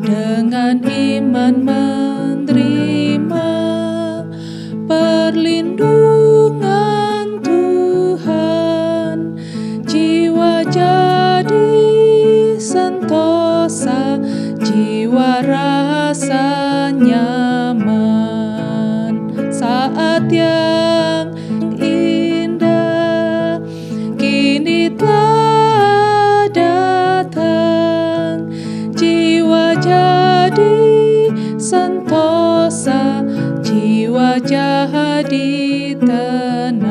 dengan iman menerima perlindungan Tuhan. Jiwa jadi sentosa, jiwa rasa nyaman. Saat yang indah kini telah datang, jiwa jadi sentosa, jiwa jadi tenang.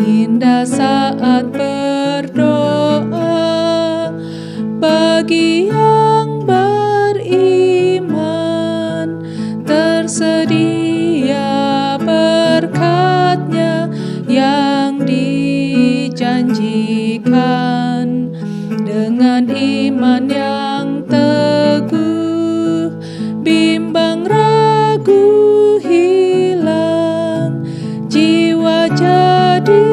Indah saat berdoa bagi yang beriman, tersedia berkatnya yang dijanjikan. Dengan iman yang teguh, bimbang ragu hilang, jiwa jadi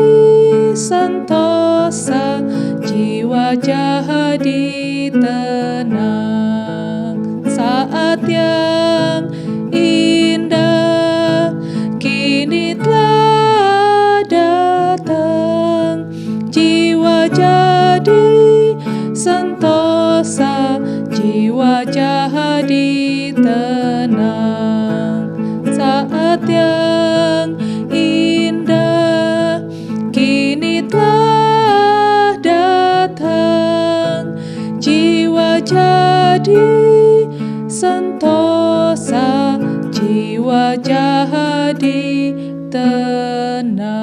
sentosa, jiwa jadi tenang. Saat yang indah kini telah datang, jiwa jadi sentosa, jiwa jadi tenang. Saat yang indah kini telah datang, jiwa jadi sentosa, jiwa jadi tenang.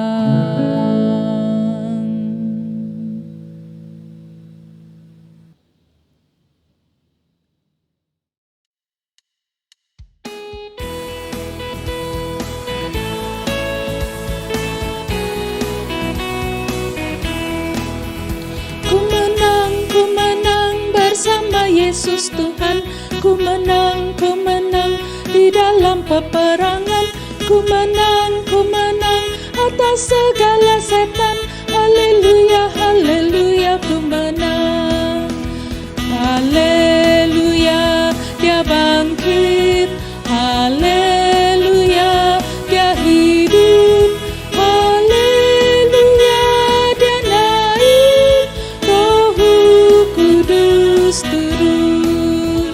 Ku menang bersama Yesus Tuhan. Ku menang di dalam peperangan. Ku menang atas segala setan. Haleluya, haleluya, ku menang. Haleluya, dia bangkit. Haleluya, dia hidup. Haleluya, dia naik. Roh Kudus turun.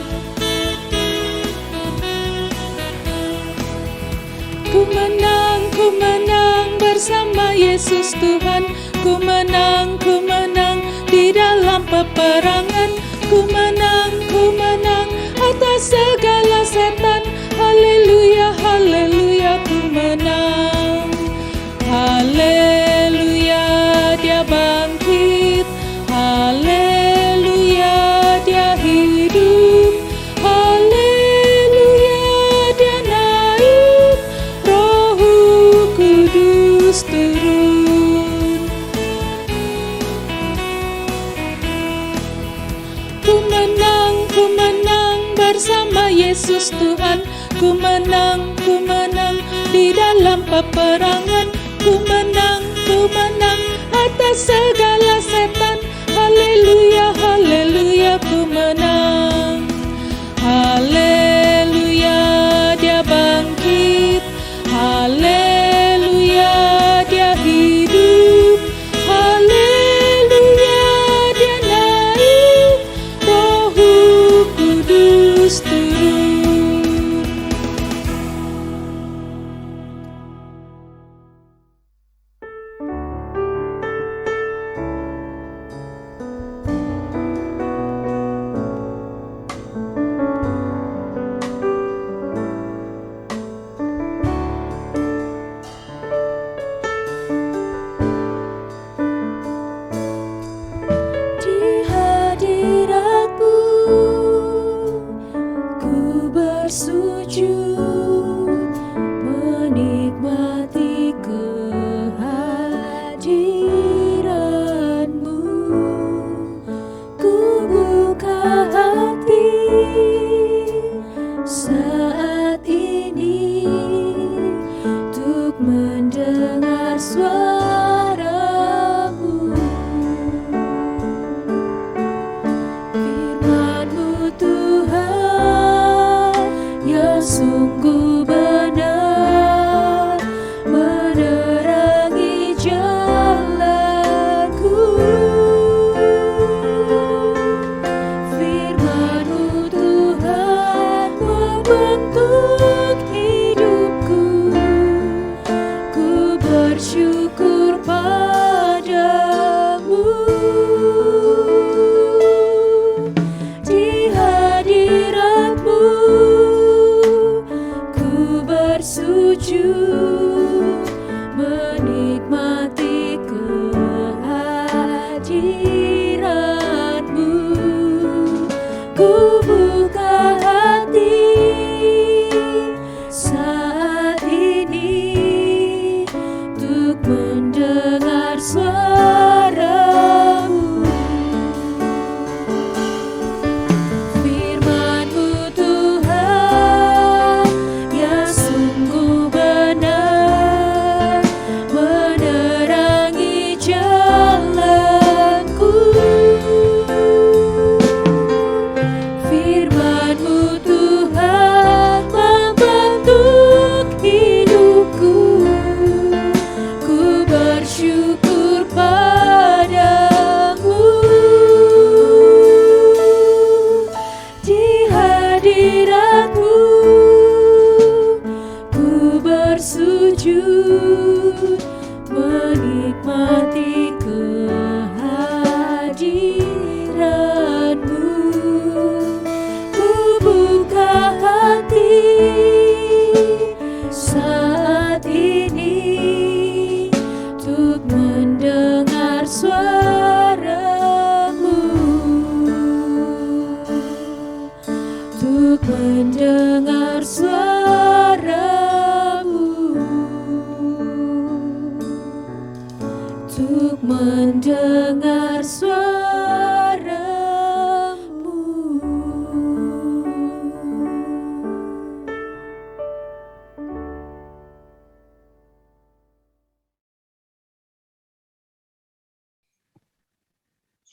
Ku menang bersama Yesus Tuhan. Ku menang di dalam peperangan. Ku menang atas segala setan. Haleluya, haleluya, ku menang. Haleluya, dia bangkit. Haleluya, dia hidup. Haleluya, dia naik. Roh Kudus turun. Ku menang bersama Yesus Tuhan. Ku menang di dalam peperangan. Ku menang atas segala setan. Haleluya, haleluya, ku menang. Haleluya, dia bangkit. Haleluya, dia hidup. Haleluya, dia naik. Roh Kudus turun.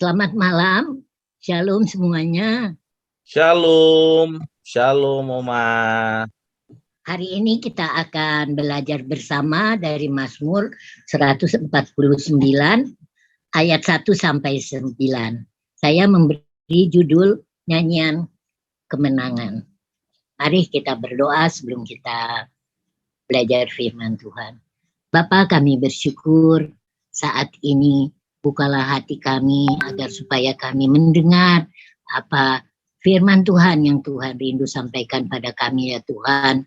Selamat malam, shalom semuanya. Shalom, shalom Oma. Hari ini kita akan belajar bersama dari Mazmur 149 ayat 1 sampai 9. Saya memberi judul nyanyian kemenangan. Mari kita berdoa sebelum kita belajar firman Tuhan. Bapa, kami bersyukur saat ini bukalah hati kami agar supaya kami mendengar apa firman Tuhan yang Tuhan rindu sampaikan pada kami ya Tuhan.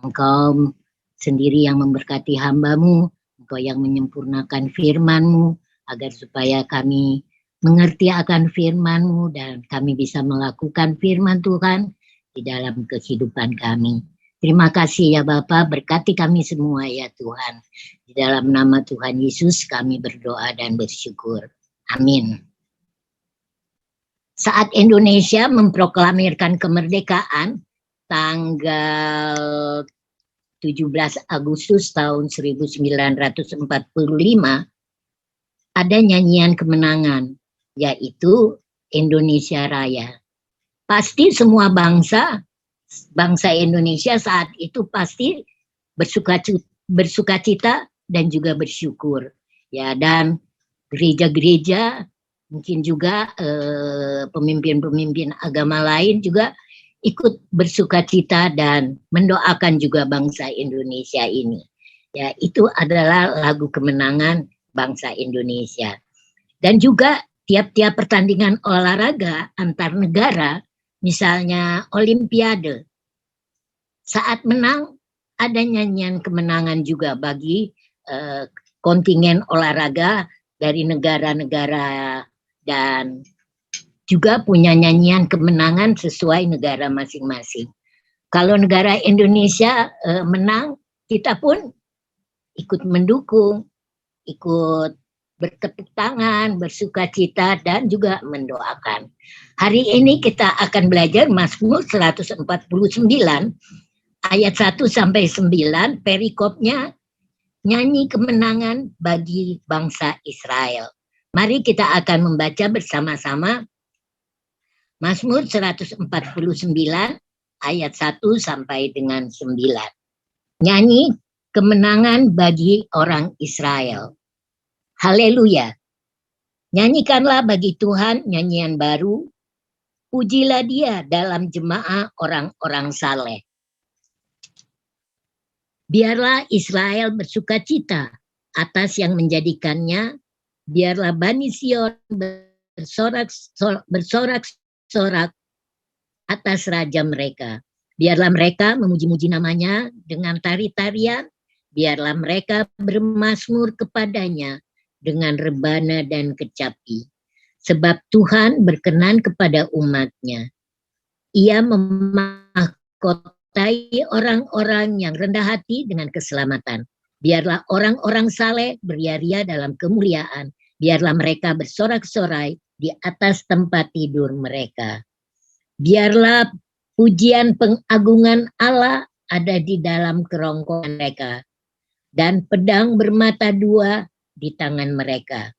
Engkau sendiri yang memberkati hamba-Mu, Engkau yang menyempurnakan firman-Mu agar supaya kami mengerti akan firman-Mu dan kami bisa melakukan firman Tuhan di dalam kehidupan kami. Terima kasih ya Bapa, berkati kami semua ya Tuhan. Di dalam nama Tuhan Yesus kami berdoa dan bersyukur. Amin. Saat Indonesia memproklamirkan kemerdekaan tanggal 17 Agustus tahun 1945, ada nyanyian kemenangan, yaitu Indonesia Raya. Pasti semua bangsa Indonesia saat itu pasti bersukacita dan juga bersyukur. Ya, dan gereja-gereja, mungkin juga pemimpin-pemimpin agama lain juga ikut bersukacita dan mendoakan juga bangsa Indonesia ini. Ya, itu adalah lagu kemenangan bangsa Indonesia. Dan juga tiap-tiap pertandingan olahraga antar negara, misalnya Olimpiade, saat menang ada nyanyian kemenangan juga bagi kontingen olahraga dari negara-negara dan juga punya nyanyian kemenangan sesuai negara masing-masing. Kalau negara Indonesia menang, kita pun ikut mendukung, ikut bertepuk tangan, bersukacita, dan juga mendoakan. Hari ini kita akan belajar Mazmur 149 ayat 1 sampai 9, perikopnya nyanyi kemenangan bagi bangsa Israel. Mari kita akan membaca bersama-sama Mazmur 149 ayat 1 sampai dengan 9. Nyanyi kemenangan bagi orang Israel. Haleluya. Nyanyikanlah bagi Tuhan nyanyian baru. Pujilah Dia dalam jemaah orang-orang saleh. Biarlah Israel bersukacita atas yang menjadikannya. Biarlah Bani Sion bersorak-sorak atas raja mereka. Biarlah mereka memuji-muji namanya dengan tari-tarian. Biarlah mereka bermazmur kepadanya dengan rebana dan kecapi. Sebab Tuhan berkenan kepada umatnya. Ia memahkotai orang-orang yang rendah hati dengan keselamatan. Biarlah orang-orang saleh beria-ria dalam kemuliaan. Biarlah mereka bersorak-sorai di atas tempat tidur mereka. Biarlah pujian pengagungan Allah ada di dalam kerongkongan mereka. Dan pedang bermata dua di tangan mereka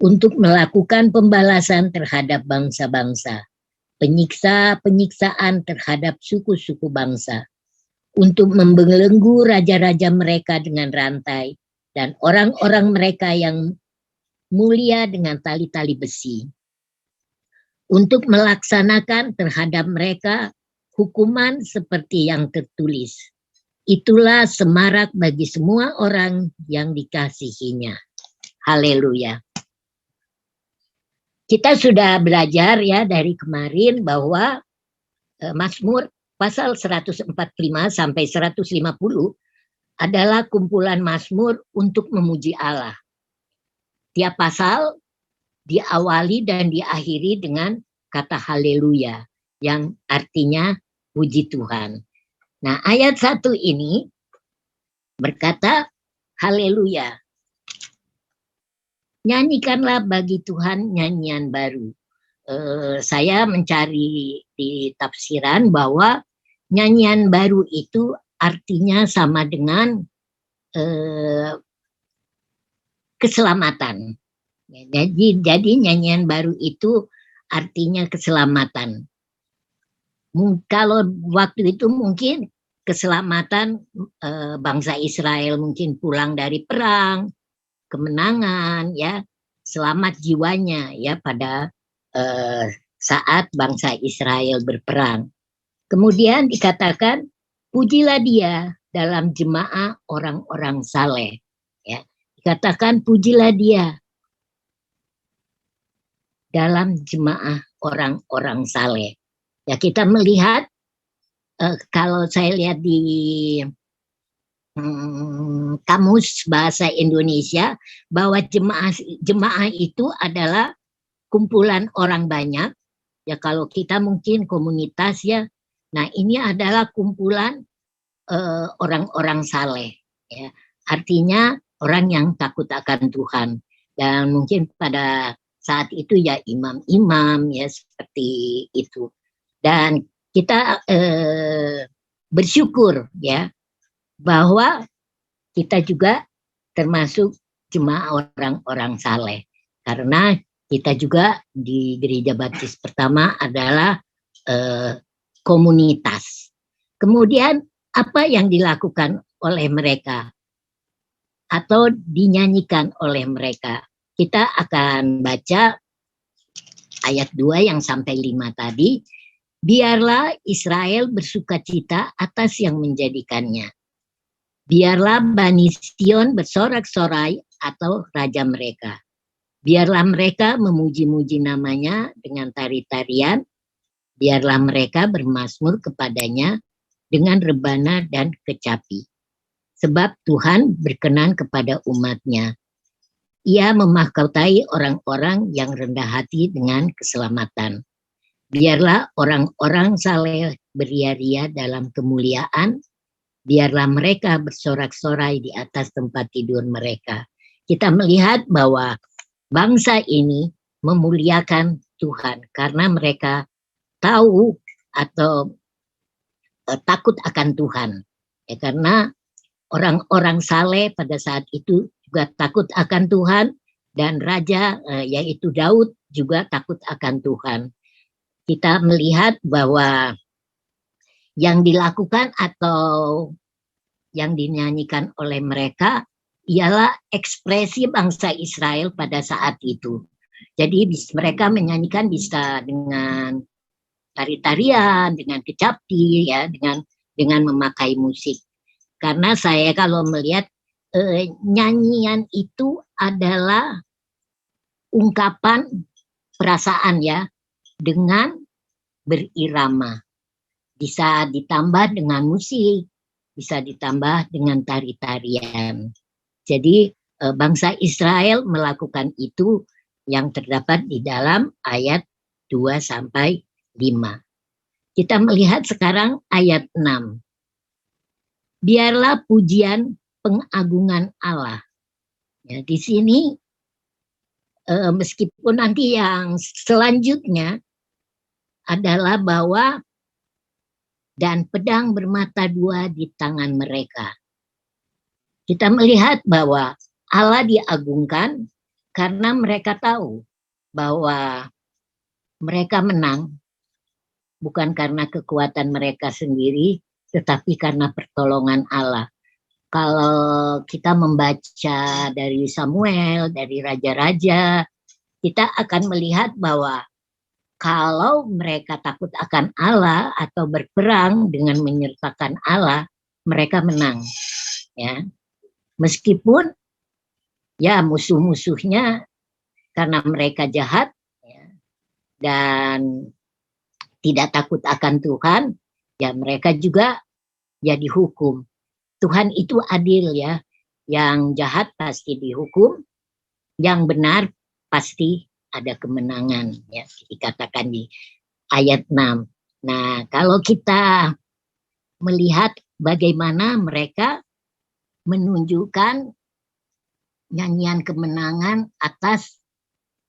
untuk melakukan pembalasan terhadap bangsa-bangsa, penyiksaan terhadap suku-suku bangsa, untuk membelenggu raja-raja mereka dengan rantai dan orang-orang mereka yang mulia dengan tali-tali besi, untuk melaksanakan terhadap mereka hukuman seperti yang tertulis. Itulah semarak bagi semua orang yang dikasihinya. Haleluya. Kita sudah belajar ya dari kemarin bahwa Mazmur pasal 145 sampai 150 adalah kumpulan mazmur untuk memuji Allah. Tiap pasal diawali dan diakhiri dengan kata haleluya yang artinya puji Tuhan. Nah, ayat 1 ini berkata haleluya. Nyanyikanlah bagi Tuhan nyanyian baru. Saya mencari di tafsiran bahwa nyanyian baru itu artinya sama dengan keselamatan. Ya, jadi nyanyian baru itu artinya keselamatan. Kalau waktu itu mungkin keselamatan bangsa Israel mungkin pulang dari perang, kemenangan, ya, selamat jiwanya, ya, pada saat bangsa Israel berperang. Kemudian dikatakan, pujilah dia dalam jemaah orang-orang saleh. Ya, dikatakan pujilah dia dalam jemaah orang-orang saleh. Ya, kita melihat kalau saya lihat di kamus bahasa Indonesia bahwa jemaah itu adalah kumpulan orang banyak. Ya, kalau kita mungkin komunitas, ya. Nah, ini adalah kumpulan orang-orang saleh, ya. Artinya orang yang takut akan Tuhan. Dan mungkin pada saat itu ya imam-imam, ya, seperti itu. Dan kita bersyukur, ya, bahwa kita juga termasuk jemaah orang-orang saleh, karena kita juga di Gereja Baptis Pertama adalah komunitas. Kemudian apa yang dilakukan oleh mereka atau dinyanyikan oleh mereka? Kita akan baca ayat 2 yang sampai 5 tadi. Biarlah Israel bersukacita atas yang menjadikannya. Biarlah Bani Sion bersorak-sorai atau raja mereka. Biarlah mereka memuji-muji namanya dengan tari-tarian. Biarlah mereka bermazmur kepadanya dengan rebana dan kecapi. Sebab Tuhan berkenan kepada umatnya. Ia memahkotai orang-orang yang rendah hati dengan keselamatan. Biarlah orang-orang saleh beria-ria dalam kemuliaan. Biarlah mereka bersorak-sorai di atas tempat tidur mereka. Kita melihat bahwa bangsa ini memuliakan Tuhan karena mereka tahu atau takut akan Tuhan. Ya, karena orang-orang saleh pada saat itu juga takut akan Tuhan, dan raja yaitu Daud juga takut akan Tuhan. Kita melihat bahwa yang dilakukan atau yang dinyanyikan oleh mereka ialah ekspresi bangsa Israel pada saat itu. Jadi mereka menyanyikan bisa dengan tari-tarian, dengan kecapi, ya, dengan memakai musik. Karena saya kalau melihat nyanyian itu adalah ungkapan perasaan, ya, dengan berirama. Bisa ditambah dengan musik, bisa ditambah dengan tari-tarian. Jadi bangsa Israel melakukan itu yang terdapat di dalam ayat 2 sampai 5. Kita melihat sekarang ayat 6. Biarlah pujian pengagungan Allah. Ya, di sini meskipun nanti yang selanjutnya adalah bahwa dan pedang bermata dua di tangan mereka. Kita melihat bahwa Allah diagungkan karena mereka tahu bahwa mereka menang bukan karena kekuatan mereka sendiri, tetapi karena pertolongan Allah. Kalau kita membaca dari Samuel, dari raja-raja, kita akan melihat bahwa kalau mereka takut akan Allah atau berperang dengan menyertakan Allah, mereka menang. Ya, meskipun ya musuh-musuhnya karena mereka jahat, ya, dan tidak takut akan Tuhan, ya mereka juga ya dihukum. Tuhan itu adil, ya. Yang jahat pasti dihukum, yang benar pasti ada kemenangan, ya, dikatakan di ayat 6. Nah, kalau kita melihat bagaimana mereka menunjukkan nyanyian kemenangan atas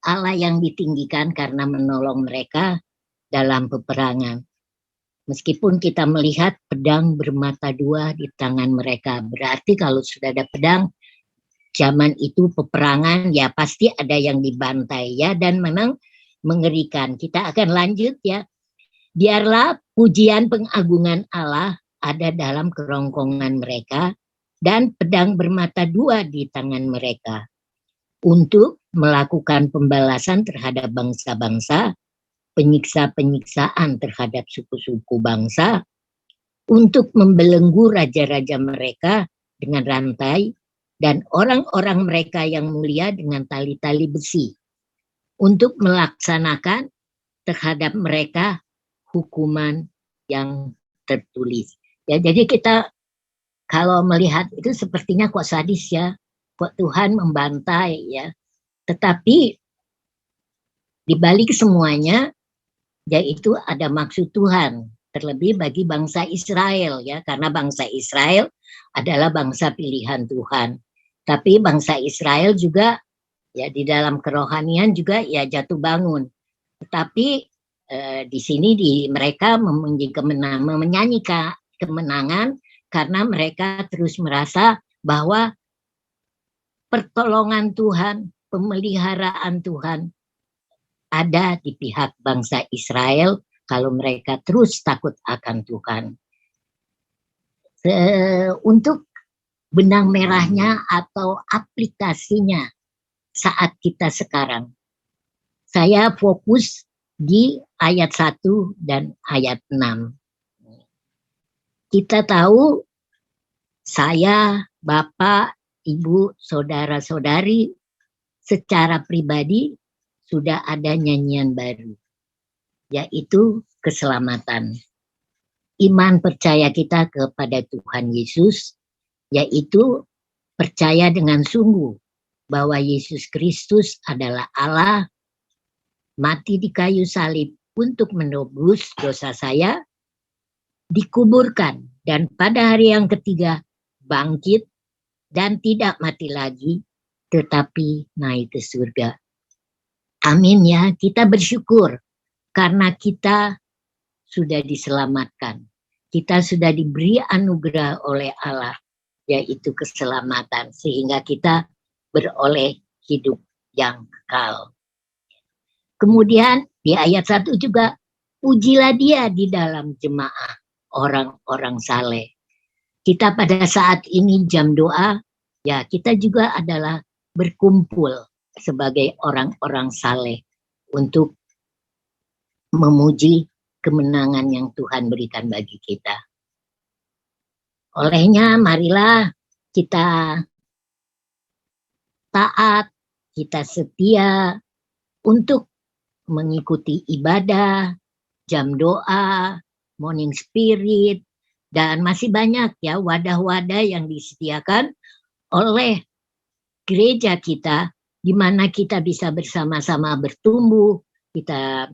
Allah yang ditinggikan karena menolong mereka dalam peperangan. Meskipun kita melihat pedang bermata dua di tangan mereka, berarti kalau sudah ada pedang, zaman itu peperangan, ya pasti ada yang dibantai ya, dan memang mengerikan. Kita akan lanjut ya. Biarlah pujian pengagungan Allah ada dalam kerongkongan mereka dan pedang bermata dua di tangan mereka untuk melakukan pembalasan terhadap bangsa-bangsa, penyiksa-penyiksaan terhadap suku-suku bangsa, untuk membelenggu raja-raja mereka dengan rantai dan orang-orang mereka yang mulia dengan tali-tali besi, untuk melaksanakan terhadap mereka hukuman yang tertulis. Ya, jadi kita kalau melihat itu sepertinya kok sadis ya, kok Tuhan membantai ya. Tetapi di balik semuanya yaitu ada maksud Tuhan, terlebih bagi bangsa Israel ya, karena bangsa Israel adalah bangsa pilihan Tuhan. Tapi bangsa Israel juga ya di dalam kerohanian juga ya jatuh bangun. Tetapi di sini mereka menyanyikan kemenangan karena mereka terus merasa bahwa pertolongan Tuhan, pemeliharaan Tuhan ada di pihak bangsa Israel kalau mereka terus takut akan Tuhan. Untuk benang merahnya atau aplikasinya saat kita sekarang, saya fokus di ayat 1 dan ayat 6. Kita tahu saya, Bapak, Ibu, saudara-saudari, secara pribadi sudah ada nyanyian baru, yaitu keselamatan. Iman percaya kita kepada Tuhan Yesus, yaitu percaya dengan sungguh bahwa Yesus Kristus adalah Allah, mati di kayu salib untuk menebus dosa saya, dikuburkan, dan pada hari yang ketiga bangkit dan tidak mati lagi, tetapi naik ke surga. Amin ya, kita bersyukur karena kita sudah diselamatkan. Kita sudah diberi anugerah oleh Allah, yaitu keselamatan, sehingga kita beroleh hidup yang kekal. Kemudian di ayat 1 juga, pujilah dia di dalam jemaah orang-orang saleh. Kita pada saat ini jam doa, ya kita juga adalah berkumpul sebagai orang-orang saleh untuk memuji kemenangan yang Tuhan berikan bagi kita. Olehnya marilah kita taat, kita setia untuk mengikuti ibadah, jam doa, morning spirit, dan masih banyak ya wadah-wadah yang disediakan oleh gereja kita, di mana kita bisa bersama-sama bertumbuh, kita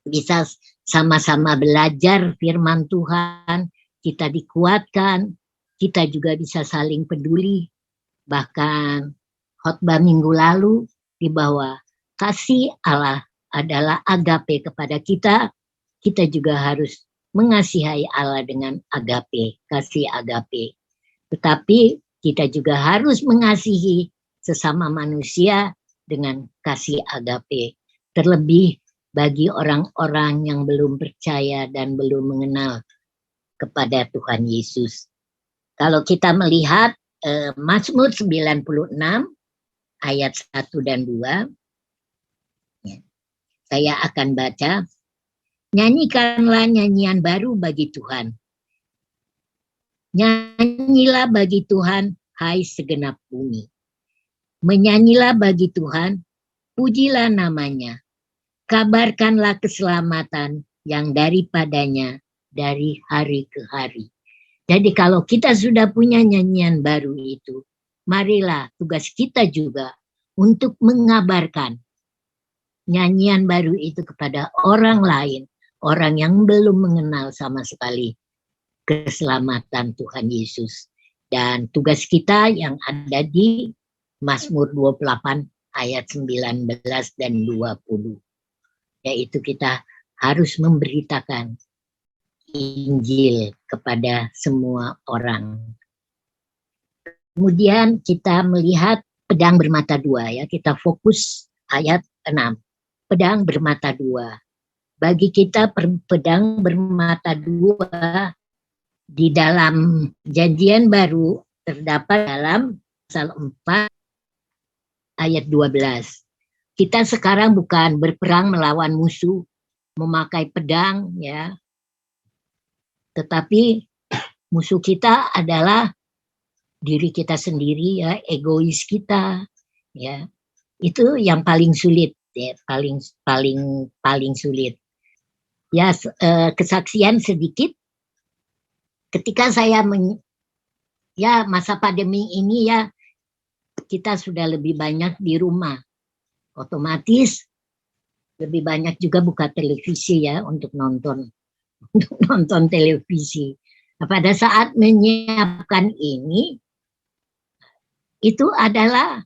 bisa sama-sama belajar firman Tuhan, kita dikuatkan, kita juga bisa saling peduli. Bahkan khotbah minggu lalu di bawah kasih Allah adalah agape kepada kita, kita juga harus mengasihi Allah dengan agape, kasih agape. Tetapi kita juga harus mengasihi sesama manusia dengan kasih agape. Terlebih bagi orang-orang yang belum percaya dan belum mengenal kepada Tuhan Yesus. Kalau kita melihat Mazmur 96 ayat 1 dan 2, ya, saya akan baca. Nyanyikanlah nyanyian baru bagi Tuhan. Nyanyilah bagi Tuhan, hai segenap bumi. Menyanyilah bagi Tuhan, pujilah namanya. Kabarkanlah keselamatan yang daripadanya dari hari ke hari. Jadi kalau kita sudah punya nyanyian baru itu, marilah tugas kita juga untuk mengabarkan nyanyian baru itu kepada orang lain, orang yang belum mengenal sama sekali keselamatan Tuhan Yesus. Dan tugas kita yang ada di Mazmur 28 ayat 19 dan 20. Yaitu kita harus memberitakan Injil kepada semua orang. Kemudian kita melihat pedang bermata dua ya. Kita fokus ayat 6. Pedang bermata dua. Bagi kita pedang bermata dua di dalam Janjian Baru terdapat dalam pasal 4 ayat 12. Kita sekarang bukan berperang melawan musuh memakai pedang ya. Tetapi musuh kita adalah diri kita sendiri ya, egois kita ya. Itu yang paling sulit ya, paling sulit. Ya, kesaksian sedikit. Ketika saya masa pandemi ini ya, kita sudah lebih banyak di rumah. Otomatis lebih banyak juga buka televisi ya untuk nonton televisi. Nah, pada saat menyiapkan ini itu adalah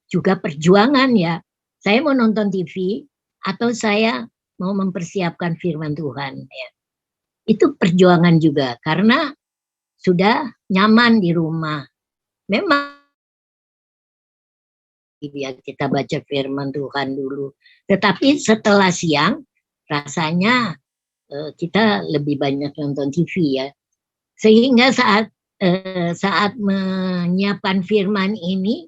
juga perjuangan ya. Saya mau nonton TV atau saya mau mempersiapkan firman Tuhan ya. Itu perjuangan juga karena sudah nyaman di rumah. Memang ya kita baca firman Tuhan dulu. Tetapi setelah siang rasanya kita lebih banyak nonton TV ya. Sehingga saat menyiapkan firman ini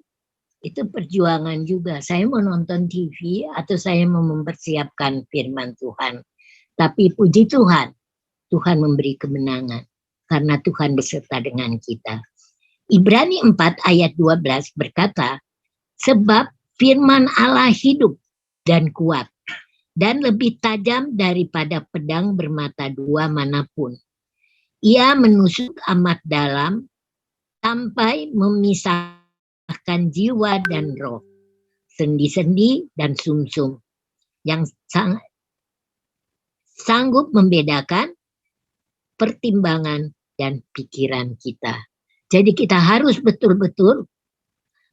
itu perjuangan juga. Saya mau nonton TV atau saya mau mempersiapkan firman Tuhan. Tapi puji Tuhan, Tuhan memberi kemenangan karena Tuhan beserta dengan kita. Ibrani 4 ayat 12 berkata, sebab firman Allah hidup dan kuat dan lebih tajam daripada pedang bermata dua manapun. Ia menusuk amat dalam sampai memisahkan jiwa dan roh, sendi-sendi dan sumsum, yang sanggup membedakan pertimbangan dan pikiran kita. Jadi kita harus betul-betul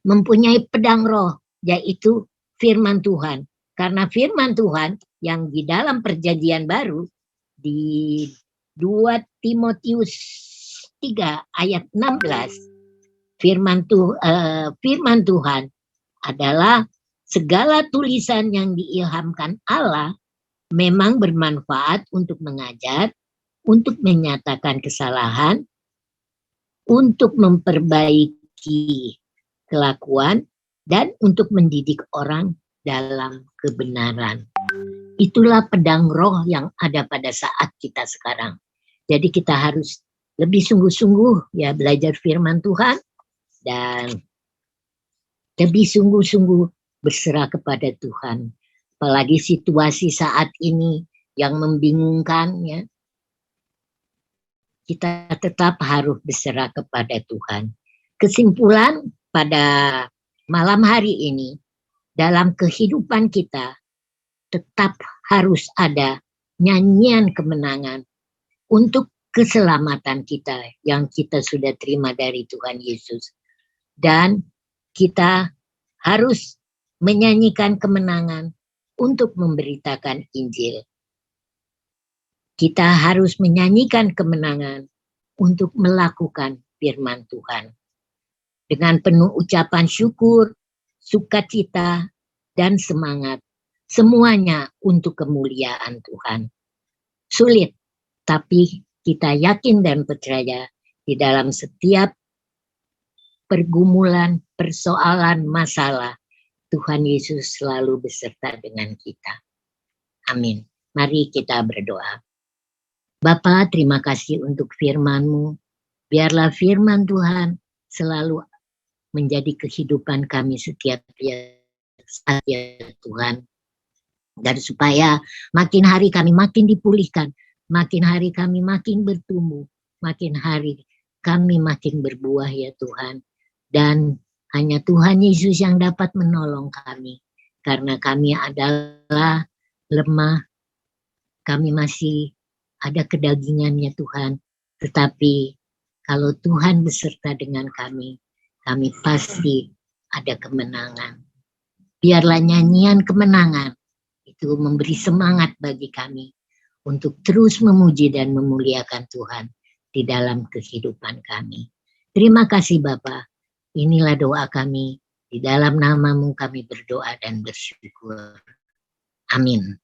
mempunyai pedang roh, yaitu firman Tuhan. Karena firman Tuhan yang di dalam perjanjian baru di 2 Timotius 3 ayat 16, firman Tuhan adalah segala tulisan yang diilhamkan Allah memang bermanfaat untuk mengajar, untuk menyatakan kesalahan, untuk memperbaiki kelakuan, dan untuk mendidik orang dalam kebenaran. Itulah pedang roh yang ada pada saat kita sekarang. Jadi kita harus lebih sungguh-sungguh ya belajar firman Tuhan dan lebih sungguh-sungguh berserah kepada Tuhan. Apalagi situasi saat ini yang membingungkan ya. Kita tetap harus berserah kepada Tuhan. Kesimpulan pada malam hari ini, dalam kehidupan kita tetap harus ada nyanyian kemenangan untuk keselamatan kita yang kita sudah terima dari Tuhan Yesus. Dan kita harus menyanyikan kemenangan untuk memberitakan Injil. Kita harus menyanyikan kemenangan untuk melakukan firman Tuhan. Dengan penuh ucapan syukur, sukacita, dan semangat. Semuanya untuk kemuliaan Tuhan. Sulit, tapi kita yakin dan percaya di dalam setiap pergumulan, persoalan, masalah, Tuhan Yesus selalu beserta dengan kita. Amin. Mari kita berdoa. Bapa, terima kasih untuk firman-Mu. Biarlah firman Tuhan selalu menjadi kehidupan kami setiap saat ya Tuhan. Dan supaya makin hari kami makin dipulihkan, makin hari kami makin bertumbuh, makin hari kami makin berbuah ya Tuhan. Dan hanya Tuhan Yesus yang dapat menolong kami. Karena kami adalah lemah, kami masih ada kedagingannya Tuhan. Tetapi kalau Tuhan beserta dengan kami pasti ada kemenangan. Biarlah nyanyian kemenangan itu memberi semangat bagi kami untuk terus memuji dan memuliakan Tuhan di dalam kehidupan kami. Terima kasih Bapa. Inilah doa kami, di dalam nama-Mu kami berdoa dan bersyukur. Amin.